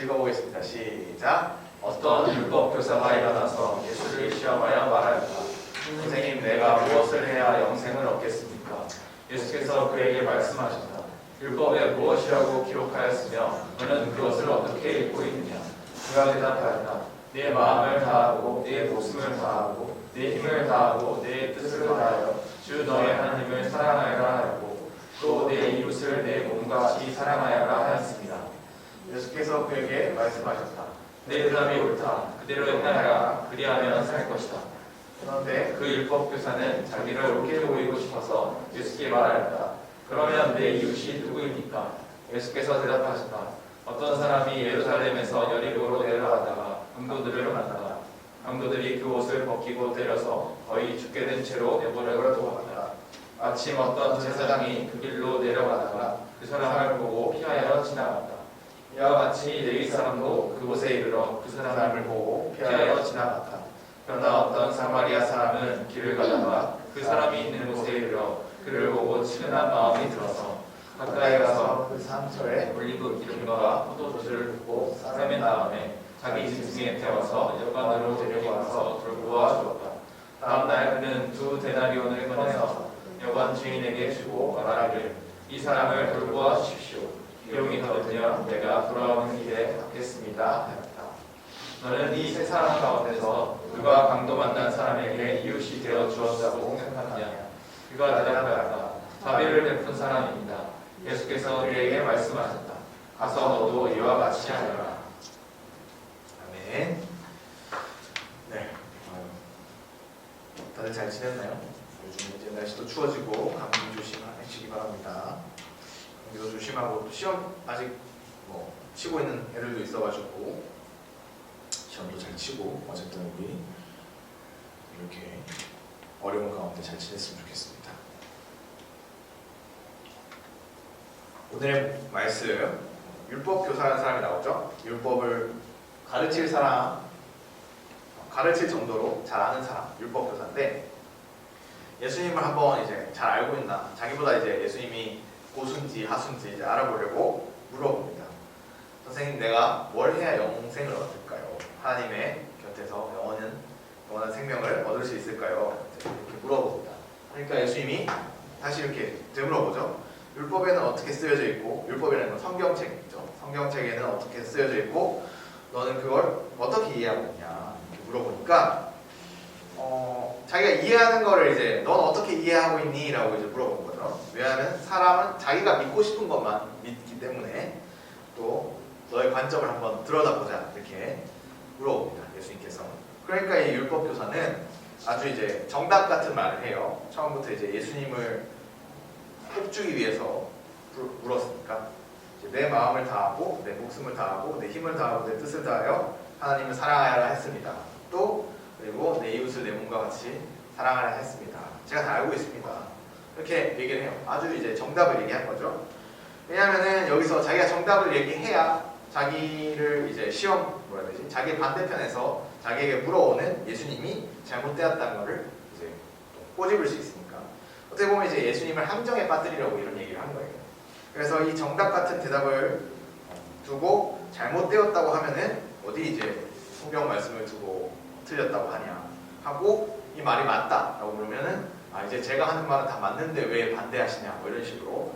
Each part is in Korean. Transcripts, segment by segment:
같이 읽어보겠습니다. 시작. 어떤 율법 교사가 일어나서 예수를 시험하여 말하였다. 선생님, 내가 무엇을 해야 영생을 얻겠습니까? 예수께서 그에게 말씀하셨다. 율법에 무엇이라고 기록하였으며 너는 그것을 어떻게 읽고 있느냐? 그가 대답하였다. 내 마음을 다하고 내 목숨을 다하고 내 힘을 다하고 내 뜻을 다하여 주 너의 하나님을 사랑하여라 하였고 또 내 이웃을 내 몸과 같이 사랑하여라 하였습니다. 예수께서 그에게 말씀하셨다. 내 대답이 옳다. 그대로 행하여라. 그리하면 살 것이다. 그런데 그 율법 교사는 자기를 옳게 보이고 싶어서 예수께 말하였다. 그러면 내 이웃이 누구입니까? 예수께서 대답하셨다. 어떤 사람이 예루살렘에서 여리고로 내려가다가 강도들을 만나다. 강도들이 그 옷을 벗기고 때려서 거의 죽게 된 채로 내버려 두었다. 마침 어떤 제사장이 그 길로 내려가다가 그 사람을 보고 피하여 지나갔다. 이와 같이 레위 사람도 그곳에 이르러 그 사람을 보고 피하여 지나갔다. 그러나 어떤 사마리아 사람은 길을 가다가 그 사람이 있는 곳에 이르러 그를 보고 친근한 마음이 들어서 가까이 가서 그 상처에 올리브 기름과 포도주를 붓고 싸맨 다음에 자기 짐승에 태워서 여관으로 데려가서 돌보아 주었다. 다음날 그는 2 데나리온을 꺼내서 여관 주인에게 주고 말하기를 이 사람을 돌보아 주십시오. 비용이 더 들면 내가 돌아오는 길에 갚겠습니다 하였다. 너는 이 세 사람 가운데서 누가 강도 만난 사람에게 이웃이 되어 주었다고 생각하느냐? 그가 대답하였다. 자비를 베푼 사람입니다. 예수께서 그에게 말씀하셨다. 가서 너도 이와 같이 하여라. 아멘. 네. 다들 잘 지냈나요? 요즘 이제 날씨도 추워지고 감기 조심하시기 바랍니다. 감기도 조심하고 또 시험 아직 치고 있는 애들도 있어가지고 시험도 잘 치고 어쨌든 우리 이렇게 어려운 가운데 잘 지냈으면 좋겠습니다. 오늘의 말씀 율법 교사라는 사람이 나오죠. 율법을 가르칠 사람, 가르칠 정도로 잘 아는 사람, 율법 교사인데 예수님을 한번 이제 잘 알고 있나, 자기보다 이제 예수님이 고수인지 하수인지 이제 알아보려고 물어봅니다. 선생님, 내가 뭘 해야 영생을 얻을까요? 하나님의 곁에서 영원한 생명을 얻을 수 있을까요? 이렇게 물어봅니다. 그러니까 예수님이 다시 이렇게 되물어보죠. 율법에는 어떻게 쓰여져 있고, 율법이라는 건 성경책이죠. 성경책에는 어떻게 쓰여져 있고, 너는 그걸 어떻게 이해하고 있냐 이렇게 물어보니까 자기가 이해하는 거를 이제 넌 어떻게 이해하고 있니? 라고 이제 물어본 거죠. 왜냐하면 사람은 자기가 믿고 싶은 것만 믿기 때문에 또 너의 관점을 한번 들여다보자 이렇게 물어봅니다. 예수님께서. 그러니까 이 율법 교사는 아주 이제 정답 같은 말을 해요. 처음부터 이제 예수님을 뽑주기 위해서 물었으니까 이제 내 마음을 다하고 내 목숨을 다하고 내 힘을 다하고 내 뜻을 다하여 하나님을 사랑하여라 했습니다. 또 그리고 내 이웃을 내 몸과 같이 사랑하라 했습니다. 제가 다 알고 있습니다. 이렇게 얘기를 해요. 아주 이제 정답을 얘기한 거죠. 왜냐하면은 여기서 자기가 정답을 얘기해야 자기를 이제 자기 반대편에서 자기에게 물어오는 예수님이 잘못되었다는 것을 이제 꼬집을 수 있으니까. 어떻게 보면 이제 예수님을 함정에 빠뜨리려고 이런 얘기를 한 거예요. 그래서 이 정답 같은 대답을 두고 잘못되었다고 하면은 어디 이제 성경 말씀을 두고 틀렸다고 하냐 하고 이 말이 맞다라고 물으면은 이제 제가 하는 말은 다 맞는데 왜 반대하시냐 이런 식으로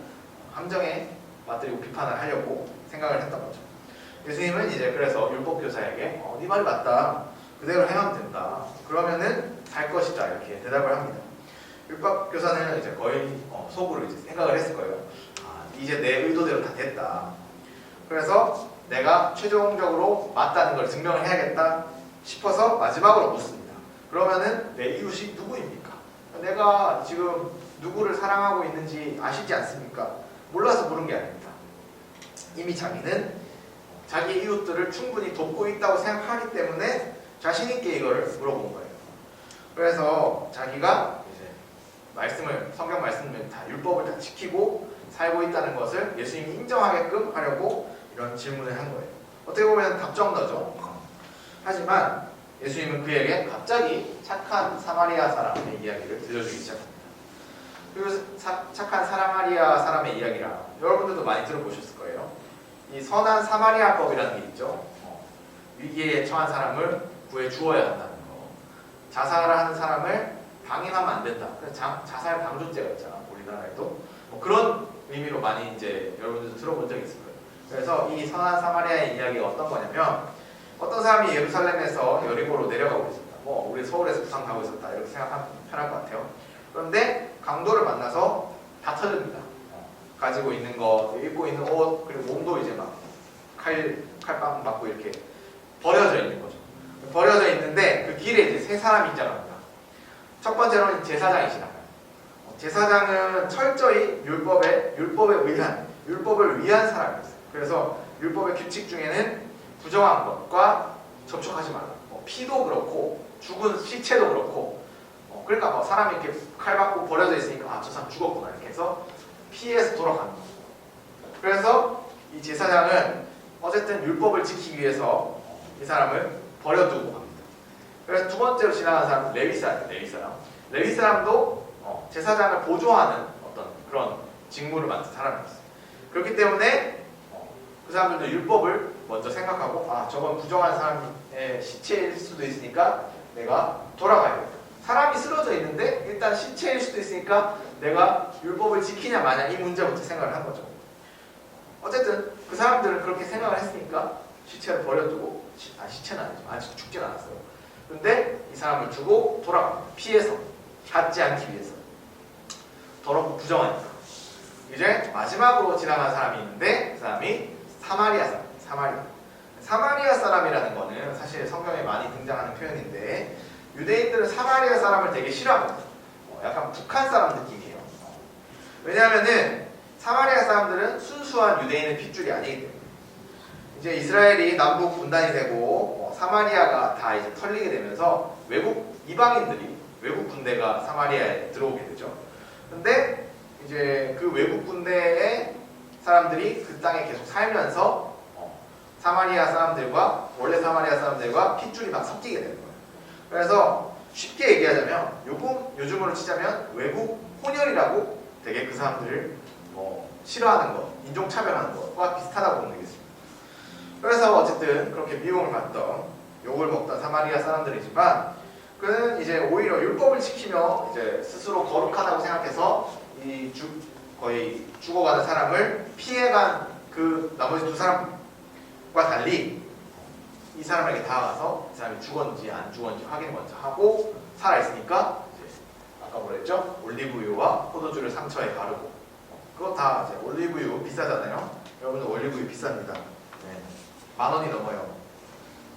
함정에 빠뜨리고 비판을 하려고 생각을 했던 거죠. 예수님은 이제 그래서 율법 교사에게 네 말이 맞다, 그대로 행하면 된다, 그러면은 살 것이다 이렇게 대답을 합니다. 율법 교사는 이제 거의 속으로 이제 생각을 했을 거예요. 이제 내 의도대로 다 됐다. 그래서 내가 최종적으로 맞다는 걸 증명을 해야겠다 싶어서 마지막으로 묻습니다. 그러면은 내 이웃이 누구입니까? 내가 지금 누구를 사랑하고 있는지 아시지 않습니까? 몰라서 물은 게 아닙니다. 이미 자기는 자기 이웃들을 충분히 돕고 있다고 생각하기 때문에 자신 있게 이거를 물어본 거예요. 그래서 자기가 이제 성경 말씀을 다 율법을 다 지키고 살고 있다는 것을 예수님이 인정하게끔 하려고 이런 질문을 한 거예요. 어떻게 보면 답정너죠. 하지만 예수님은 그에게 갑자기 착한 사마리아 사람의 이야기를 들려주기 시작합니다. 그리고 착한 사마리아 사람의 이야기라 여러분들도 많이 들어보셨을 거예요. 이 선한 사마리아법이라는 게 있죠. 위기에 처한 사람을 구해 주어야 한다는 거. 자살을 하는 사람을 방임하면 안 된다. 자살 방조죄가 있잖아, 우리나라에도. 뭐 그런 의미로 많이 이제 여러분들도 들어본 적이 있을 거예요. 그래서 이 선한 사마리아의 이야기가 어떤 거냐면, 어떤 사람이 예루살렘에서 여리고로 내려가고 있었다. 뭐 우리 서울에서 부산 가고 있었다, 이렇게 생각하면 편할 것 같아요. 그런데 강도를 만나서 다 터집니다. 가지고 있는 거, 입고 있는 옷, 그리고 몸도 이제 막 칼빵 맞고 이렇게 버려져 있는 거죠. 버려져 있는데 그 길에 이제 세 사람이 입장합니다. 첫 번째로는 제사장이 지나가요. 제사장은 철저히 율법을 위한 사람이었어요. 그래서 율법의 규칙 중에는 부정한 것과 접촉하지 말라. 피도 그렇고 죽은 시체도 그렇고, 그러니까 뭐 사람이 이렇게 칼 맞고 버려져 있으니까 아, 저 사람 죽었구나 이렇게 해서 피해서 돌아가는 거죠. 그래서 이 제사장은 어쨌든 율법을 지키기 위해서 이 사람을 버려두고 갑니다. 그래서 두 번째로 지나가는 사람은 레위 사람도 제사장을 보조하는 어떤 그런 직무를 맡은 사람이었어요. 그렇기 때문에 그 사람들도 율법을 먼저 생각하고, 아, 저건 부정한 사람의 시체일 수도 있으니까 내가 돌아가야겠다. 사람이 쓰러져 있는데 일단 시체일 수도 있으니까 내가 율법을 지키냐 마냐, 이 문제부터 생각을 한 거죠. 어쨌든 그 사람들은 그렇게 생각을 했으니까 시체를 버려두고, 시체는 아니죠, 아직 죽진 않았어요. 근데 이 사람을 두고 돌아갑니다. 피해서, 닿지 않기 위해서. 더럽고 부정하니까. 이제 마지막으로 지나간 사람이 있는데 그 사람이 사마리아 사람입니다. 사마리아 사람이라는 거는 사실 성경에 많이 등장하는 표현인데, 유대인들은 사마리아 사람을 되게 싫어합니다. 약간 북한 사람 느낌이에요. 왜냐하면은 사마리아 사람들은 순수한 유대인의 핏줄이 아니기 때문에. 이제 이스라엘이 남북 분단이 되고 사마리아가 다 이제 털리게 되면서 외국 군대가 사마리아에 들어오게 되죠. 근데 이제 그 외국 군대의 사람들이 그 땅에 계속 살면서 원래 사마리아 사람들과 핏줄이 막 섞이게 되는 거예요. 그래서 쉽게 얘기하자면 요즘으로 치자면 외국 혼혈이라고 되게 그 사람들을 싫어하는 것, 인종차별하는 것과 비슷하다고 보면 되겠습니다. 그래서 어쨌든 그렇게 미움을 받던, 욕을 먹던 사마리아 사람들이지만, 그는 이제 오히려 율법을 지키며 이제 스스로 거룩하다고 생각해서 거의 죽어가는 사람을 피해간 그 나머지 두 사람과 달리 이 사람에게 다가가서 이 사람이 죽었는지 안 죽었는지 확인 먼저 하고, 살아있으니까 아까 뭐랬죠? 올리브유와 포도주를 상처에 바르고, 그거 다 이제 올리브유 비싸잖아요. 여러분들 올리브유 비쌉니다. 네. 10,000원이 넘어요.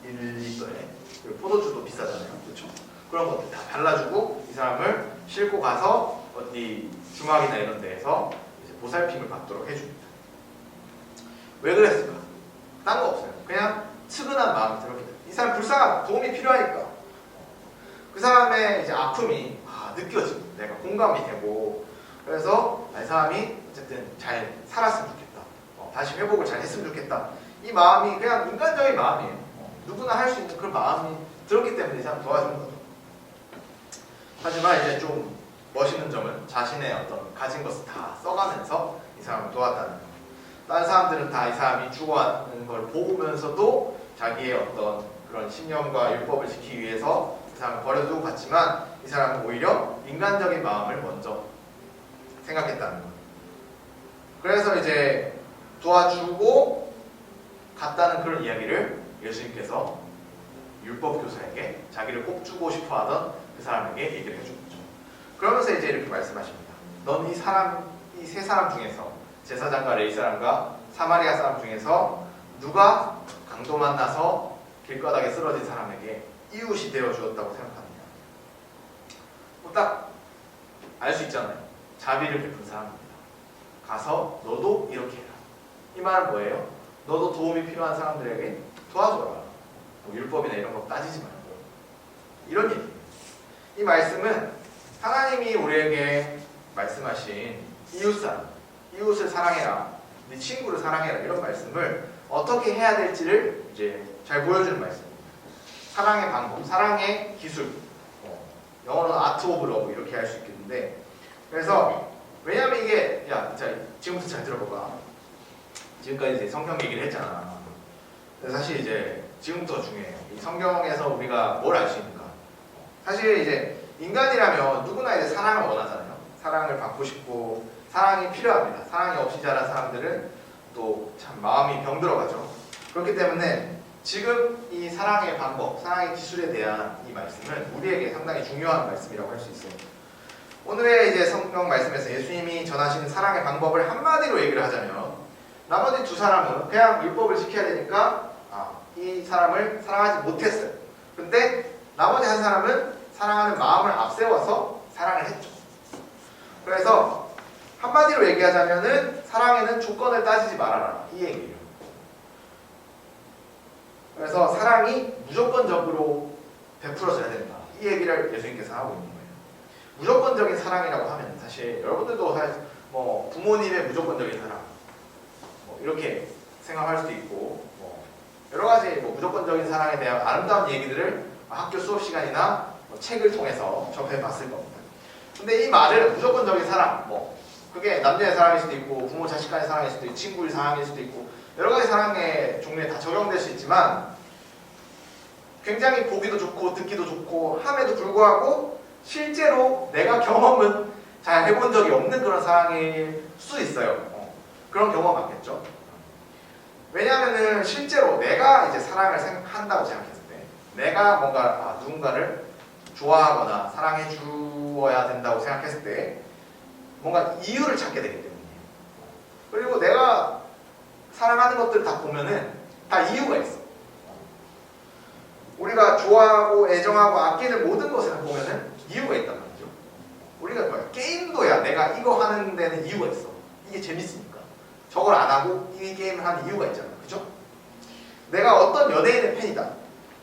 1리터에. 그리고 포도주도 비싸잖아요. 그렇죠? 그런 것들 다 발라주고 이 사람을 싣고 가서 어디 중앙이나 이런 데에서 이제 보살핌을 받도록 해줍니다. 왜 그랬을까? 딴 거 없어요. 그냥 측은한 마음이 들었기 때문에. 이 사람 불쌍하다. 도움이 필요하니까. 그 사람의 이제 아픔이 느껴지고, 내가 공감이 되고, 그래서 이 사람이 어쨌든 잘 살았으면 좋겠다. 다시 회복을 잘 했으면 좋겠다. 이 마음이 그냥 인간적인 마음이에요. 누구나 할 수 있는 그런 마음이 들었기 때문에 이 사람 도와주는 거죠. 하지만 이제 좀 멋있는 점은 자신의 어떤 가진 것을 다 써가면서 이 사람을 도왔다는 거. 다른 사람들은 다 이 사람이 죽어가는 걸 보면서도 자기의 어떤 그런 신념과 율법을 지키기 위해서 그 사람을 버려두고 갔지만, 이 사람은 오히려 인간적인 마음을 먼저 생각했다는 거예요. 그래서 이제 도와주고 갔다는 그런 이야기를 예수님께서 율법 교사에게, 자기를 꼭 주고 싶어 하던 그 사람에게 얘기를 해준 거죠. 그러면서 이제 이렇게 말씀하십니다. 넌 이 세 사람 중에서, 제사장과 레위 사람과 사마리아 사람 중에서 누가 강도 만나서 길바닥에 쓰러진 사람에게 이웃이 되어 주었다고 생각하느냐? 딱 알 수 있잖아요. 자비를 베푼 사람입니다. 가서 너도 이렇게 해라. 이 말은 뭐예요? 너도 도움이 필요한 사람들에게 도와줘라. 율법이나 이런 거 따지지 말고. 이런 얘기입니다. 이 말씀은 하나님이 우리에게 말씀하신 이웃을 사랑해라, 네 친구를 사랑해라, 이런 말씀을 어떻게 해야 될지를 이제 잘 보여주는 말씀입니다. 사랑의 방법, 사랑의 기술, 영어로는 아트 오브 러브 이렇게 할 수 있겠는데, 그래서 왜냐하면 이게, 자 지금부터 잘 들어봐봐. 지금까지 이제 성경 얘기를 했잖아. 근데 사실 이제 지금부터 중요해요. 이 성경에서 우리가 뭘 알 수 있는가? 사실 이제 인간이라면 누구나 이제 사랑을 원하잖아요. 사랑을 받고 싶고 사랑이 필요합니다. 사랑이 없이 자란 사람들은 또 참 마음이 병들어가죠. 그렇기 때문에 지금 이 사랑의 방법, 사랑의 기술에 대한 이 말씀은 우리에게 상당히 중요한 말씀이라고 할 수 있어요. 오늘의 이제 성경 말씀에서 예수님이 전하시는 사랑의 방법을 한마디로 얘기를 하자면 나머지 두 사람은 그냥 율법을 지켜야 되니까 이 사람을 사랑하지 못했어요. 근데 나머지 한 사람은 사랑하는 마음을 앞세워서 사랑을 했죠. 그래서 한마디로 얘기하자면은 사랑에는 조건을 따지지 말아라 이 얘기예요. 그래서 사랑이 무조건적으로 베풀어져야 된다 이 얘기를 예수님께서 하고 있는 거예요. 무조건적인 사랑이라고 하면 사실 여러분들도 사실 뭐 부모님의 무조건적인 사랑 뭐 이렇게 생각할 수도 있고 뭐 여러 가지 뭐 무조건적인 사랑에 대한 아름다운 얘기들을 학교 수업 시간이나 뭐 책을 통해서 접해봤을 겁니다. 근데 이 말을 무조건적인 사랑 뭐 그게 남녀의 사랑일 수도 있고 부모 자식 간의 사랑일 수도 있고 친구의 사랑일 수도 있고 여러 가지 사랑의 종류에 다 적용될 수 있지만 굉장히 보기도 좋고 듣기도 좋고 함에도 불구하고 실제로 내가 경험은 잘 해본 적이 없는 그런 사랑일 수 있어요. 그런 경우가 많겠죠. 왜냐하면은 실제로 내가 이제 사랑을 한다고 생각했을 때 내가 뭔가 누군가를 좋아하거나 사랑해 주어야 된다고 생각했을 때 뭔가 이유를 찾게 되기 때문이에요. 그리고 내가 사랑하는 것들 다 보면은 다 이유가 있어. 우리가 좋아하고 애정하고 아끼는 모든 것을 다 보면은 이유가 있단 말이죠. 우리가 뭐야? 게임도야 내가 이거 하는 데는 이유가 있어. 이게 재밌으니까. 저걸 안 하고 이 게임을 하는 이유가 있잖아. 그죠? 내가 어떤 연예인의 팬이다.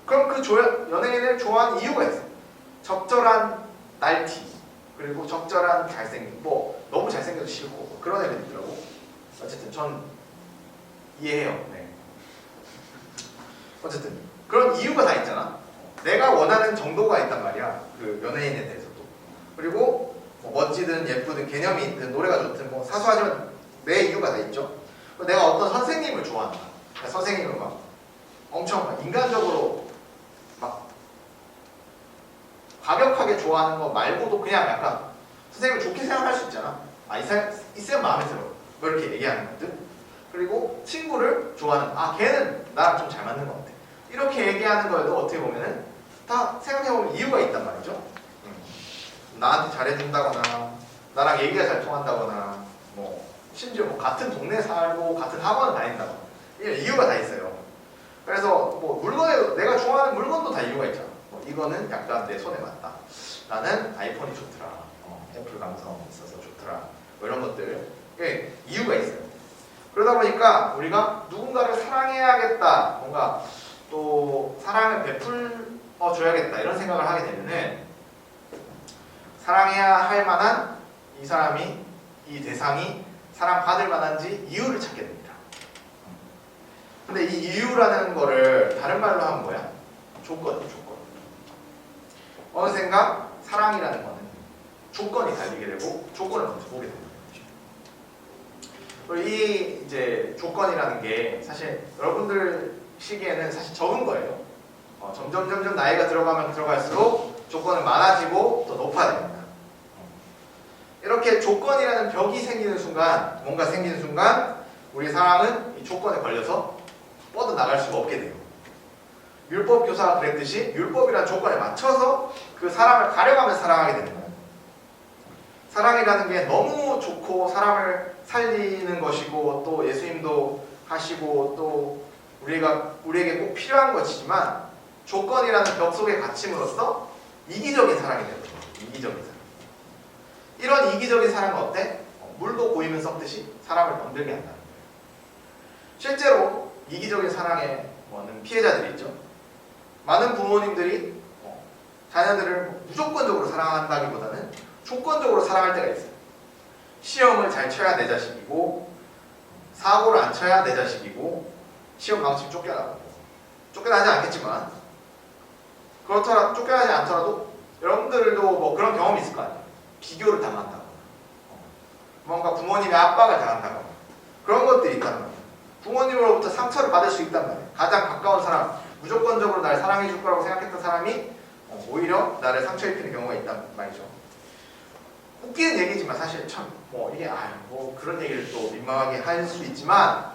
그럼 그 연예인을 좋아하는 이유가 있어. 적절한 날티 그리고 적절한 잘생김 뭐 너무 잘생겨도 싫고 뭐 그런 애들 있더라고. 어쨌든 전 이해해요. 네. 어쨌든 그런 이유가 다 있잖아. 내가 원하는 정도가 있단 말이야. 그 연예인에 대해서도. 그리고 뭐 멋지든 예쁘든 개념이 있든 노래가 좋든 뭐 사소하지만 내 이유가 다 있죠. 내가 어떤 선생님을 좋아한다. 그러니까 선생님을 막 엄청 막 인간적으로 막 과격하게 좋아하는 거 말고도 그냥 약간 선생님을 좋게 생각할 수 있잖아. 이 쌤 마음에 들어. 뭐 이렇게 얘기하는 것들. 그리고 친구를 좋아하는 걔는 나랑 좀 잘 맞는 것 같아. 이렇게 얘기하는 거에도 어떻게 보면은 다 생각해보면 이유가 있단 말이죠. 나한테 잘해준다거나 나랑 얘기가 잘 통한다거나 뭐 심지어 뭐 같은 동네에 살고 같은 학원을 다닌다거나 이런 이유가 다 있어요. 그래서 뭐 물건에도 내가 좋아하는 물건도 다 이유가 있잖아. 뭐 이거는 약간 내 손에 맞다. 나는 아이폰이 좋더라. 애플 감성 있어서 좋더라. 뭐 이런 것들 이유가 있어요. 그러다 보니까 우리가 누군가를 사랑해야겠다. 뭔가 또 사랑을 베풀어 줘야겠다. 이런 생각을 하게 되면은 사랑해야 할 만한 이 사람이 이 대상이 사랑받을 만한지 이유를 찾게 됩니다. 근데 이 이유라는 거를 다른 말로 하면 뭐야? 조건이에요. 조건. 어느샌가 사랑이라는 거는 조건이 달리게 되고 조건을 먼저 보게 됩니다. 그리고 이 이제 조건이라는 게 사실 여러분들 시기에는 사실 적은 거예요. 점점 나이가 들어가면 들어갈수록 조건은 많아지고 더 높아집니다. 이렇게 조건이라는 벽이 생기는 순간, 뭔가 생기는 순간 우리 사랑은 이 조건에 걸려서 뻗어나갈 수가 없게 돼요. 율법 교사가 그랬듯이 율법이라는 조건에 맞춰서 그 사람을 가려가면서 사랑하게 되는 거예요. 사랑이라는 게 너무 좋고 사람을 살리는 것이고 또 예수님도 하시고 또 우리에게 꼭 필요한 것이지만 조건이라는 벽 속에 갇힘으로써 이기적인 사랑이 되는 거예요. 이기적인 사랑. 이런 이기적인 사랑은 어때? 물도 고이면 썩듯이 사람을 병들게 한다는 거예요. 실제로 이기적인 사랑에 많은 피해자들이 있죠. 많은 부모님들이 자녀들을 무조건적으로 사랑한다기보다는 조건적으로 사랑할 때가 있어요. 시험을 잘 쳐야 내 자식이고 사고를 안 쳐야 내 자식이고 시험 망치면 쫓겨나고 쫓겨나지 않겠지만 그렇더라 쫓겨나지 않더라도 여러분들도 뭐 그런 경험이 있을 거 아니에요. 비교를 당한다거나 뭔가 부모님의 압박을 당한다거나 그런 것들이 있다는 거예요. 부모님으로부터 상처를 받을 수 있단 말이에요. 가장 가까운 사람, 무조건적으로 날 사랑해 줄 거라고 생각했던 사람이 오히려 나를 상처 입히는 경우가 있단 말이죠. 웃기는 얘기지만 사실 참 이게 뭐 그런 얘기를 또 민망하게 할 수 있지만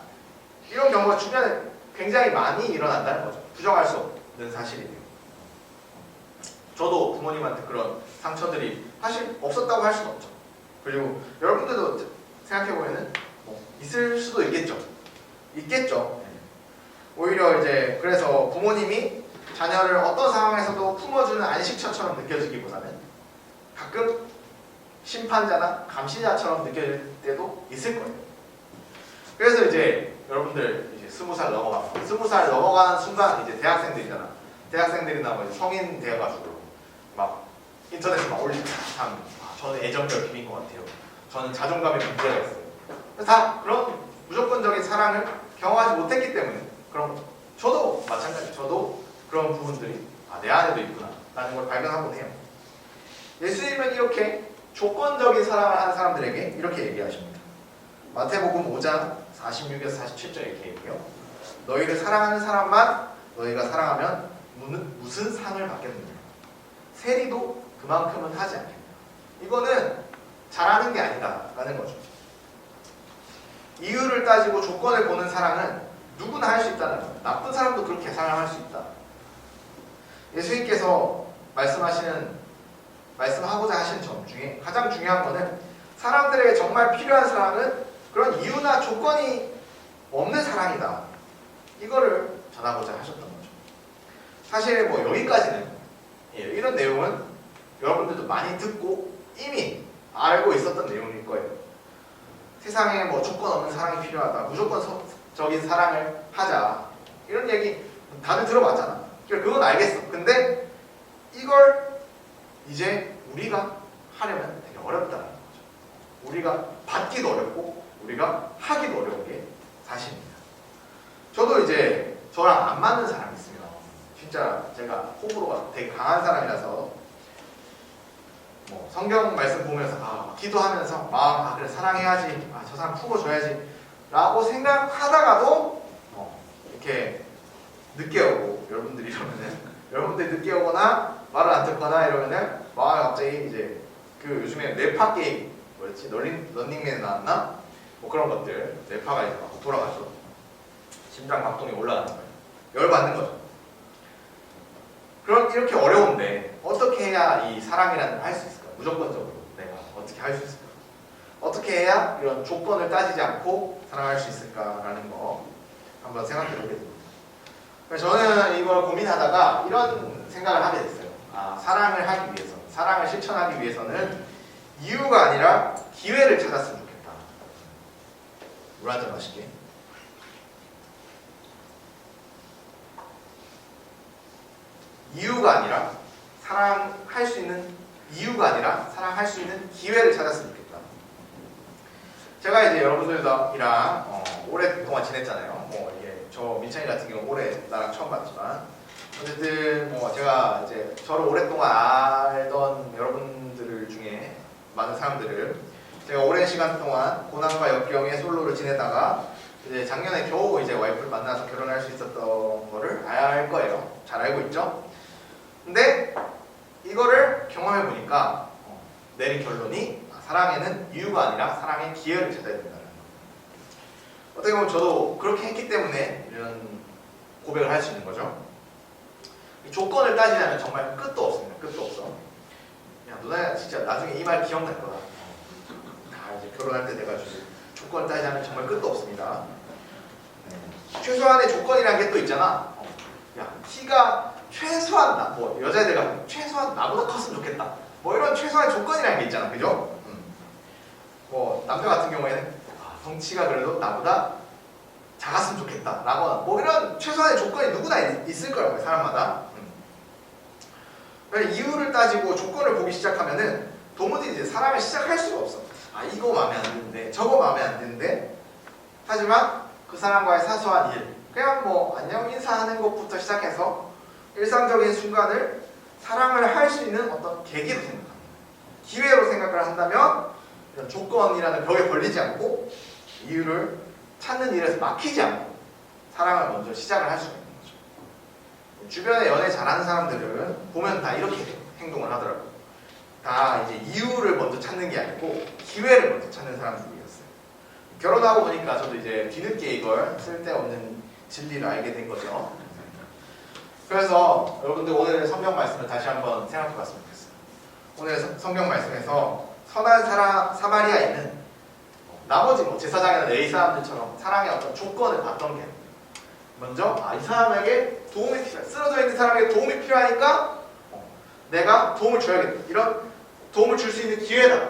이런 경우가 주변에 굉장히 많이 일어난다는 거죠. 부정할 수 없는 사실이에요. 저도 부모님한테 그런 상처들이 사실 없었다고 할 수는 없죠. 그리고 여러분들도 생각해보면은 있을 수도 있겠죠. 오히려 이제 그래서 부모님이 자녀를 어떤 상황에서도 품어주는 안식처처럼 느껴지기보다는 가끔 심판자나 감시자처럼 느껴질 때도 있을 거예요. 그래서 이제 여러분들 이제 20살 넘어가는 순간 이제 대학생들이나 뭐 성인 되어가지고 막 인터넷에 막 올리고 참 저는 애정결핍인 것 같아요. 저는 자존감에 문제가 있어요. 다 그런 무조건적인 사랑을 경험하지 못했기 때문에 그런 거죠. 저도 마찬가지. 저도 그런 부분들이 내 안에도 있구나 라는 걸 발견하곤 해요. 예수님은 이렇게 조건적인 사랑을 하는 사람들에게 이렇게 얘기하십니다. 마태복음 5장 46에서 47절 이렇게 얘기해요. 너희를 사랑하는 사람만 너희가 사랑하면 무슨 상을 받겠느냐. 세리도 그만큼은 하지 않겠냐. 이거는 잘하는 게 아니다라는 거죠. 이유를 따지고 조건을 보는 사랑은 누구나 할 수 있다는 거예요. 나쁜 사람도 그렇게 사랑할 수 있다. 예수님께서 말씀하고자 하신 점 중에 가장 중요한 거는 사람들에게 정말 필요한 사랑은 그런 이유나 조건이 없는 사랑이다. 이거를 전하고자 하셨던 거죠. 사실 뭐 여기까지는 이런 내용은 여러분들도 많이 듣고 이미 알고 있었던 내용일 거예요. 세상에 뭐 조건 없는 사랑이 필요하다. 무조건적인 사랑을 하자. 이런 얘기 다들 들어봤잖아. 그건 알겠어. 근데 이걸 이제 우리가 하려면 되게 어렵다는 거죠. 우리가 받기도 어렵고 우리가 하기도 어려운 게 사실입니다. 저도 이제 저랑 안 맞는 사람이 있으면 진짜 제가 호불호가 되게 강한 사람이라서 성경 말씀 보면서 기도하면서 그래 사랑해야지, 저 사람 품어줘야지 라고 생각하다가도 이렇게 늦게 오고 여러분들이 늦게 오거나 말을 안 듣거나 이러면은 갑자기 이제 그 요즘에 뇌파 게임 뭐였지? 런닝맨에 나왔나? 뭐 그런 것들 뇌파가 이제 막 돌아가죠. 심장 박동이 올라가는 거예요. 열받는 거죠. 그럼 이렇게 어려운데 어떻게 해야 이 사랑이라는 걸 할 수 있을까? 무조건적으로 내가 어떻게 할 수 있을까? 어떻게 해야 이런 조건을 따지지 않고 사랑할 수 있을까라는 거 한번 생각해 보게 됩니다. 저는 이걸 고민하다가 이런 생각을 하게 됐어요. 사랑을 하기 위해서, 사랑을 실천하기 위해서는 이유가 아니라 기회를 찾았으면 좋겠다. 물 한 잔 마실게. 이유가 아니라 사랑할 수 있는 기회를 찾았으면 좋겠다. 제가 이제 여러분들이랑 오랫동안 지냈잖아요. 저 민찬이 같은 경우 올해 나랑 처음 봤지만 어쨌든 제가 이제 저를 오랫동안 알던 여러분들 중에 많은 사람들을 제가 오랜 시간 동안 고난과 역경에 솔로를 지내다가 이제 작년에 겨우 이제 와이프를 만나서 결혼할 수 있었던 거를 알 거예요. 잘 알고 있죠? 근데 이거를 경험해 보니까 내린 결론이 사랑에는 이유가 아니라 사랑의 기회를 찾아야 된다는 거예요. 어떻게 보면 저도 그렇게 했기 때문에 이런 고백을 할 수 있는 거죠. 이 조건을 따지자면 정말 끝도 없습니다. 끝도 없어. 야, 누나 진짜 나중에 이 말 기억날 거다. 이제 결혼할 때 돼가지고 조건을 따지자면 정말 끝도 없습니다. 최소한의 조건이라는 게 또 있잖아. 야, 키가 최소한 여자애들가 최소한 나보다 컸으면 좋겠다. 이런 최소한의 조건이라는 게 있잖아. 그죠? 남자 같은 경우에는 덩치가 그래도 나보다 작았으면 좋겠다 라거나 이런 최소한의 조건이 누구나 있을 거라고요. 사람마다. 이유를 따지고 조건을 보기 시작하면은 도무지 이제 사람을 시작할 수가 없어. 이거 마음에 안 드는데 저거 마음에 안 드는데 하지만 그 사람과의 사소한 일 그냥 안녕 인사하는 것부터 시작해서 일상적인 순간을 사랑을 할 수 있는 어떤 계기로 생각합니다. 기회로 생각을 한다면 이런 조건이라는 벽에 걸리지 않고 이유를 찾는 일에서 막히지 않고 사랑을 먼저 시작을 할 수가 있는 거죠. 주변에 연애 잘하는 사람들은 보면 다 이렇게 행동을 하더라고요. 다 이제 이유를 먼저 찾는 게 아니고 기회를 먼저 찾는 사람들이었어요. 결혼하고 보니까 저도 이제 뒤늦게 이걸 쓸데없는 진리를 알게 된 거죠. 그래서 여러분들 오늘 성경 말씀을 다시 한번 생각해 봤으면 좋겠어요. 오늘 성경 말씀에서 선한 사마리아인은 나머지 뭐 제사장이나 레위 사람들처럼 사랑의 어떤 조건을 봤던 게 아니에요. 먼저 이 사람에게 도움이 필요해. 쓰러져 있는 사람에게 도움이 필요하니까 내가 도움을 줘야겠다. 이런 도움을 줄 수 있는 기회다.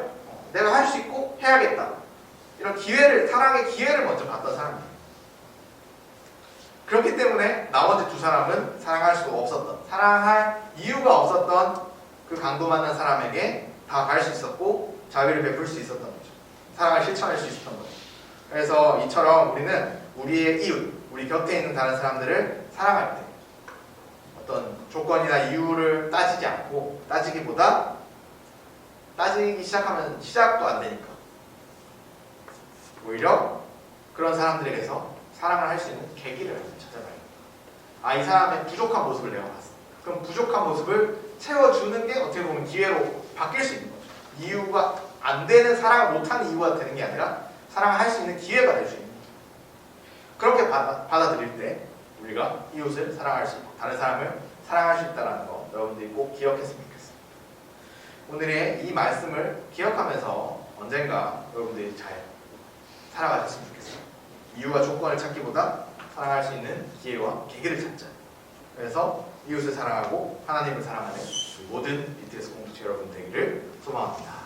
내가 할 수 있고 해야겠다. 이런 기회를, 사랑의 기회를 먼저 봤던 사람이에요. 그렇기 때문에 나머지 두 사람은 사랑할 수 없었던, 사랑할 이유가 없었던 그 강도 만난 사람에게 다 갈 수 있었고 자비를 베풀 수 있었던 거죠. 사랑을 실천할 수 있었던 거죠. 그래서 이처럼 우리는 우리의 이웃, 우리 곁에 있는 다른 사람들을 사랑할 때 어떤 조건이나 이유를 따지지 않고, 따지기보다 따지기 시작하면 시작도 안 되니까 오히려 그런 사람들에게서 사랑을 할 수 있는 계기를 찾아봐야 돼요. 이 사람의 부족한 모습을 내가 봤어. 그럼 부족한 모습을 채워주는 게 어떻게 보면 기회로 바뀔 수 있는 거죠. 이유가 안 되는, 사랑을 못하는 이유가 되는 게 아니라 사랑을 할 수 있는 기회가 될 수 있는 거죠. 그렇게 받아들일 때 우리가 이웃을 사랑할 수 있고 다른 사람을 사랑할 수 있다는 거 여러분들이 꼭 기억했으면 좋겠어요. 오늘의 이 말씀을 기억하면서 언젠가 여러분들이 잘 살아가셨으면 좋겠어요. 이유와 조건을 찾기보다 사랑할 수 있는 기회와 계기를 찾자. 그래서 이웃을 사랑하고 하나님을 사랑하는 모든 BTS 공동체 여러분 되기를 소망합니다.